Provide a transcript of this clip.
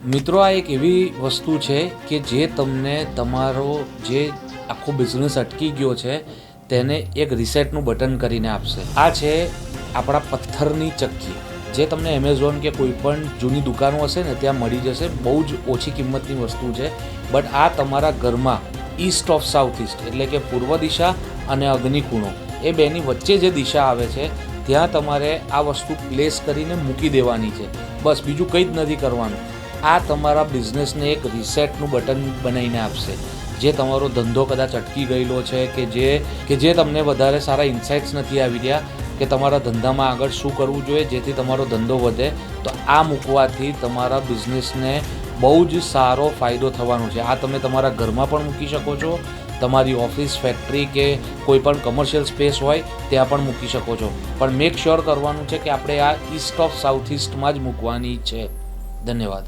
મિત્રો, આ એક એવી વસ્તુ છે કે જે તમને તમારો જે આખો બિઝનેસ અટકી ગયો છે તેને એક રિસેટનું બટન કરીને આપશે. આ છે આપણા પથ્થરની ચક્કી, જે તમને એમેઝોન કે કોઈ પણ જૂની દુકાનો હશે ને ત્યાં મળી જશે. બહુ જ ઓછી કિંમતની વસ્તુ છે, બટ આ તમારા ઘરમાં ઈસ્ટ ઓફ સાઉથ ઈસ્ટ એટલે કે પૂર્વ દિશા અને અગ્નિકૂણો એ બેની વચ્ચે જે દિશા આવે છે ત્યાં તમારે આ વસ્તુ પ્લેસ કરીને મૂકી દેવાની છે. બસ બીજું કંઈ જ નથી કરવાનું. આ તમારા બિઝનેસને એક રિસેટનું બટન બનાવીને આપશે. જે તમારો ધંધો કદાચ અટકી ગયેલો છે કે જે તમને વધારે સારા ઇન્સાઇટ્સ નથી આવી રહ્યા કે તમારા ધંધામાં આગળ શું કરવું જોઈએ જેથી તમારો ધંધો વધે, તો આ મૂકવાથી તમારા બિઝનેસને બહુ જ સારો ફાયદો થવાનો છે. આ તમે તમારા ઘરમાં પણ મૂકી શકો છો, તમારી ઓફિસ, ફેક્ટરી કે કોઈ પણ કમર્શિયલ સ્પેસ હોય ત્યાં પણ મૂકી શકો છો. પણ મેક શ્યોર કરવાનું છે કે આપણે આ ઈસ્ટ ઓફ સાઉથ ઈસ્ટમાં જ મૂકવાની છે. ધન્યવાદ.